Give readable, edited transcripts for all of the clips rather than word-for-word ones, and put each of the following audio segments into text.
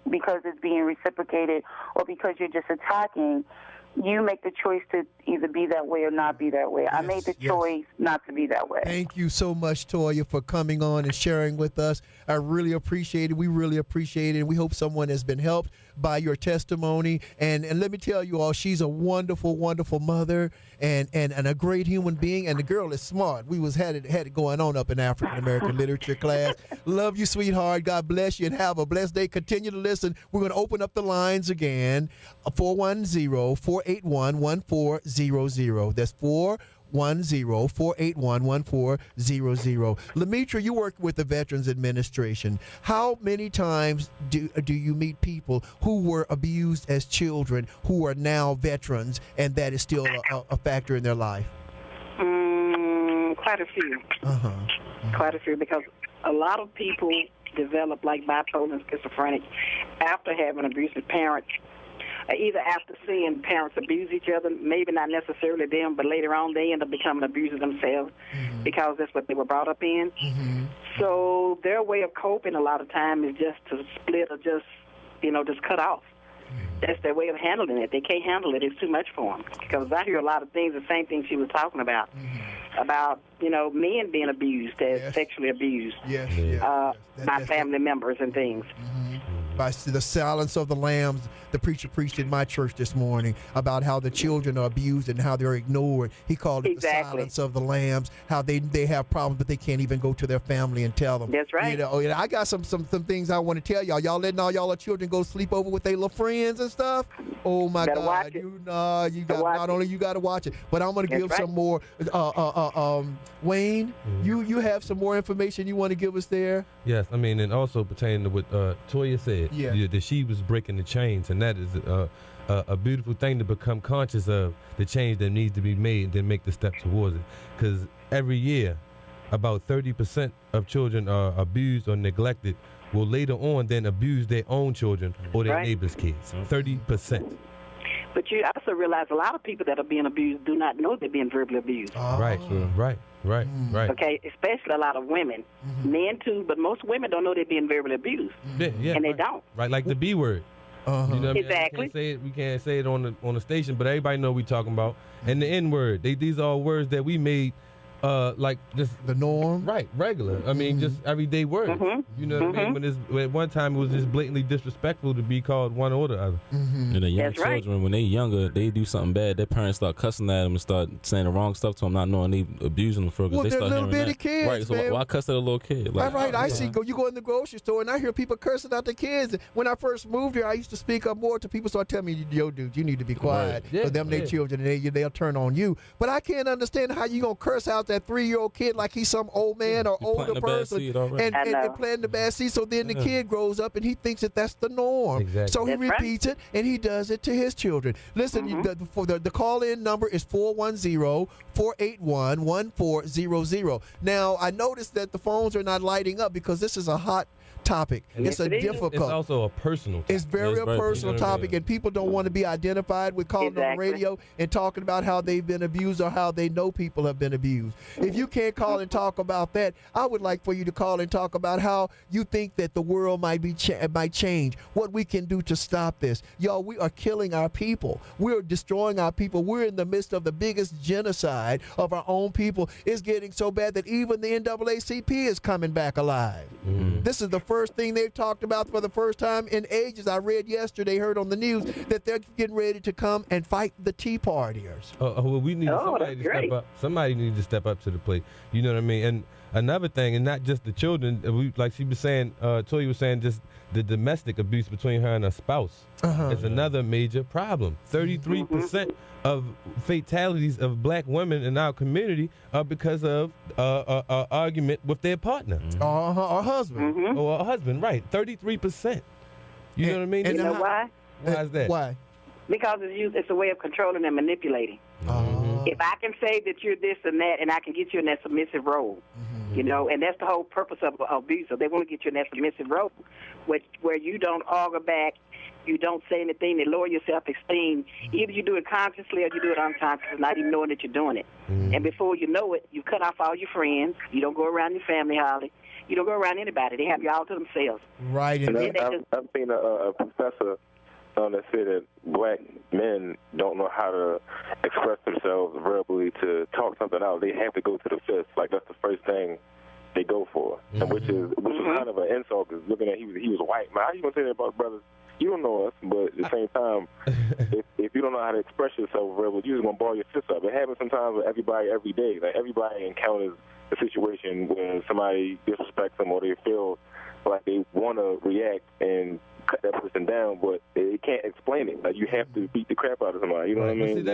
because it's being reciprocated or because you're just attacking. You make the choice to either be that way or not be that way. Yes, I made the choice not to be that way. Thank you so much, Toya, for coming on and sharing with us. I really appreciate it. We really appreciate it. We hope someone has been helped by your testimony. And let me tell you all, she's a wonderful, wonderful mother and a great human being. And the girl is smart. We had it going on up in African American literature class. Love you, sweetheart. God bless you and have a blessed day. Continue to listen. We're going to open up the lines again. 410-481-1400. That's 410-481-1400. Lemitra, you work with the Veterans Administration. How many times do you meet people who were abused as children who are now veterans and that is still a factor in their life? Quite a few. Quite a few, because a lot of people develop like bipolar and schizophrenic after having abusive parents. Either after seeing parents abuse each other, maybe not necessarily them, but later on they end up becoming abusers themselves because that's what they were brought up in. So their way of coping a lot of time is just to split or just cut off. That's their way of handling it. They can't handle it. It's too much for them. Because I hear a lot of things, the same thing she was talking about men being abused, sexually abused by family members and things. By the silence of the lambs, the preacher preached in my church this morning about how the children are abused and how they're ignored. He called it the silence of the lambs, how they have problems, but they can't even go to their family and tell them. That's right. I got some things I want to tell y'all. Y'all letting all y'all children go sleep over with their little friends and stuff? Oh, my God. Watch it. Not only you got to watch it, but I'm going to give some more. Wayne, you have some more information you want to give us there? Yes, and also pertaining to what Toya said, that she was breaking the chains, and that is a beautiful thing to become conscious of the change that needs to be made and then make the step towards it. Because every year, about 30% of children are abused or neglected, will later on then abuse their own children or their neighbors' kids. 30%. But you also realize a lot of people that are being abused do not know they're being verbally abused. Right. Okay, especially a lot of women. Men too, but most women don't know they're being verbally abused. And they don't. Right, like the B word. You know what I mean? Exactly. We can't say it on the station, but everybody know what we're talking about. And the N word. These are all words that we made like just the norm, right? Regular. Just everyday words. You know what I mean? When at one time it was just blatantly disrespectful to be called one or the other. And the young children, when they younger, they do something bad. Their parents start cussing at them and start saying the wrong stuff to them, not knowing they abusing them for because they start little hearing bitty that. kids, right? So why cuss at a little kid? Like, right. I see. You go in the grocery store and I hear people cursing out the kids. When I first moved here, I used to speak up more to people. Start telling me, "Yo, dude, you need to be quiet." For them, they children, and they'll turn on you. But I can't understand how you gonna curse out that 3-year-old kid like he's some old man or older person and planting the bad seed. So then the kid grows up and he thinks that that's the norm. Exactly. So he repeats it and he does it to his children. Listen, the call-in number is 410-481-1400. Now, I noticed that the phones are not lighting up because this is a hot topic. It's difficult. It's also a personal topic. It's very personal topic, and people don't want to be identified with calling on the radio and talking about how they've been abused or how they know people have been abused. If you can't call and talk about that, I would like for you to call and talk about how you think that the world might change, what we can do to stop this. Y'all, we are killing our people. We're destroying our people. We're in the midst of the biggest genocide of our own people. It's getting so bad that even the NAACP is coming back alive. This is the first thing they've talked about for the first time in ages. I read yesterday, heard on the news, that they're getting ready to come and fight the Tea Partiers. Well, we need somebody to step up. Somebody needs to step up to the plate. You know what I mean? And another thing, and not just the children, like she was saying, Toya was saying, just the domestic abuse between her and her spouse is another major problem. 33% of fatalities of black women in our community are because of an argument with their partner. Or husband. Or a husband, right. 33%. You know what I mean? And you know why? Why is that? Why? Because it's a way of controlling and manipulating. If I can say that you're this and that, and I can get you in that submissive role, and that's the whole purpose of abuse. So they want to get you in that submissive role, where you don't argue back, you don't say anything to lower your self-esteem. Either you do it consciously or you do it unconsciously, not even knowing that you're doing it. And before you know it, you cut off all your friends. You don't go around your family hardly. You don't go around anybody. They have you all to themselves. Right. And I've seen a professor that said that black men don't know how to express themselves verbally to talk something out. They have to go to the fist. Like, that's the first thing they go for, and which is kind of an insult, because looking at he was white. Man, how you going to say that about brothers? You don't know us, but at the same time, if you don't know how to express yourself verbally, you're just going to ball your fist up. It happens sometimes with everybody every day. Like, everybody encounters a situation where somebody disrespects them or they feel like they want to react and cut that person down, but they can't explain it. Like, you have to beat the crap out of somebody. You know what I mean?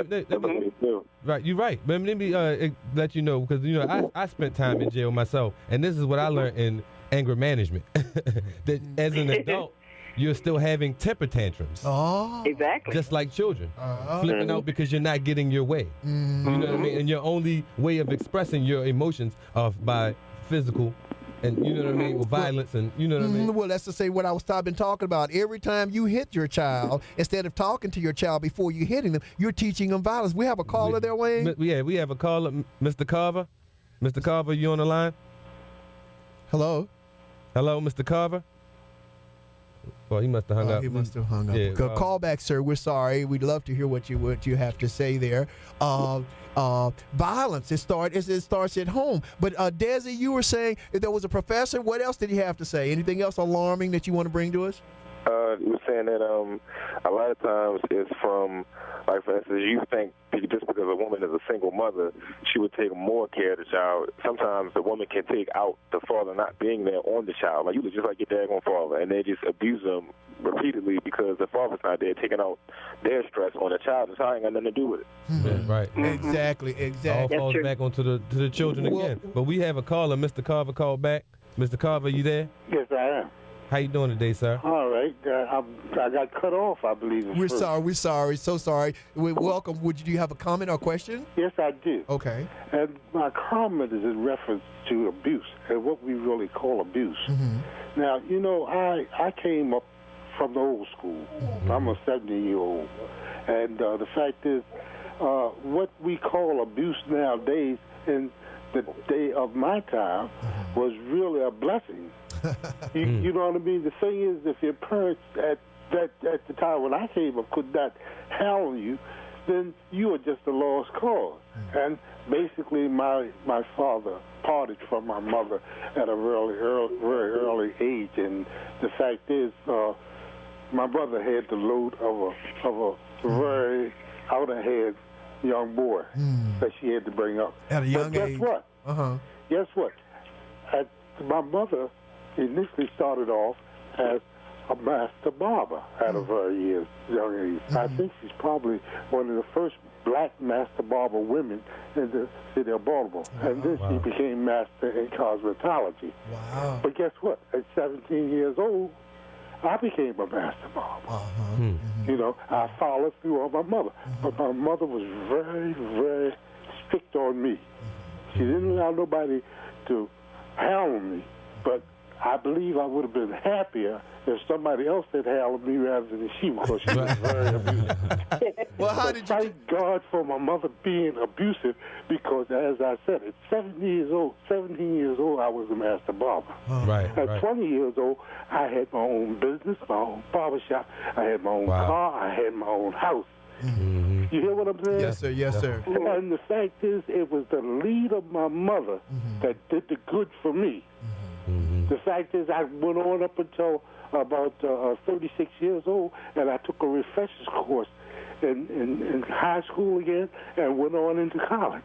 See, right, you're right. But let me let you know, because I spent time in jail myself, and this is what I learned in anger management. That as an adult, you're still having temper tantrums. Oh, exactly. Just like children, flipping out because you're not getting your way. You know what I mean? And your only way of expressing your emotions are by physical. And you know what I mean, with violence, and you know what I mean. Well, that's to say what I was been talking about. Every time you hit your child, instead of talking to your child before you hitting them, you're teaching them violence. We have a caller there, Wayne. Yeah, we have a caller, Mr. Carver. Mr. Carver, you on the line? Hello, Mr. Carver. Well, he must have hung up. He must have hung up. Yeah, call back, sir. We're sorry. We'd love to hear what you have to say there. Violence. It starts at home. But Desi, you were saying if there was a professor. What else did he have to say? Anything else alarming that you want to bring to us? He was saying that a lot of times it's from, like, for instance, you think just because a woman is a single mother, she would take more care of the child. Sometimes the woman can take out the father not being there on the child. Like, you look just like your daggone father, and they just abuse them repeatedly because the father's not there, taking out their stress on the child. The child ain't got nothing to do with it. Right. Exactly. All falls back onto the children again. But we have a caller. Mr. Carver called back. Mr. Carver, you there? Yes, I am. How you doing today, sir? All right. I got cut off, I believe. We're sorry. So sorry. Welcome. Do you have a comment or question? Yes, I do. Okay. And my comment is in reference to abuse and what we really call abuse. Now, I came up from the old school. I'm a 70-year-old. And the fact is, what we call abuse nowadays in the day of my time was really a blessing. You know what I mean? The thing is, if your parents at the time when I came up could not handle you, then you were just a lost cause. And basically, my father parted from my mother at a very early age. And the fact is, my mother had the load of a very out-of-hand young boy that she had to bring up. At a young age. Guess what? My mother initially started off as a master barber at a very young age. I think she's probably one of the first black master barber women in the city of Baltimore. And then she became master in cosmetology. Wow. But guess what? At 17 years old, I became a master barber. I followed through on my mother. But my mother was very, very strict on me. She didn't allow nobody to hound me, but I believe I would have been happier if somebody else had handled me rather than she, because she was very abusive. Well, how did you... Thank God for my mother being abusive, because as I said, at 17 years old, I was a master barber. At 20 years old, I had my own business, my own barbershop. I had my own car. I had my own house. You hear what I'm saying? Yes, sir. And the fact is, it was the lead of my mother that did the good for me. The fact is, I went on up until about 36 years old, and I took a refreshers course in high school again and went on into college.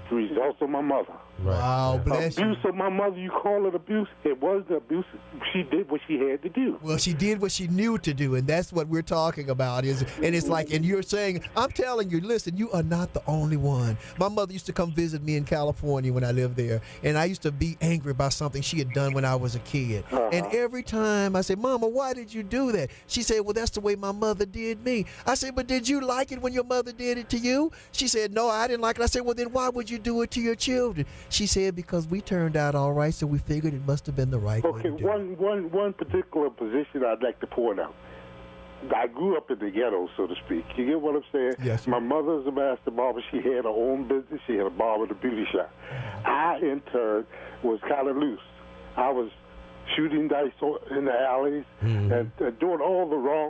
The results of my mother. Wow, bless you. Abuse of my mother, you call it abuse? It wasn't abuse. She did what she had to do. Well, she did what she knew to do, and that's what we're talking about. And it's like, and you're saying, I'm telling you, listen, you are not the only one. My mother used to come visit me in California when I lived there, and I used to be angry about something she had done when I was a kid. And every time I said, Mama, why did you do that? She said, well, that's the way my mother did me. I said, but did you like it when your mother did it to you? She said, no, I didn't like it. I said, well, then why would you do it to your children? She said, because we turned out all right, so we figured it must have been the right way to do it. One particular position I'd like to point out. I grew up in the ghetto, so to speak. You get what I'm saying? Yes. My mother's a master barber. She had her own business. She had a barber and a beauty shop. I, in turn, was kind of loose. I was shooting dice in the alleys and doing all the wrong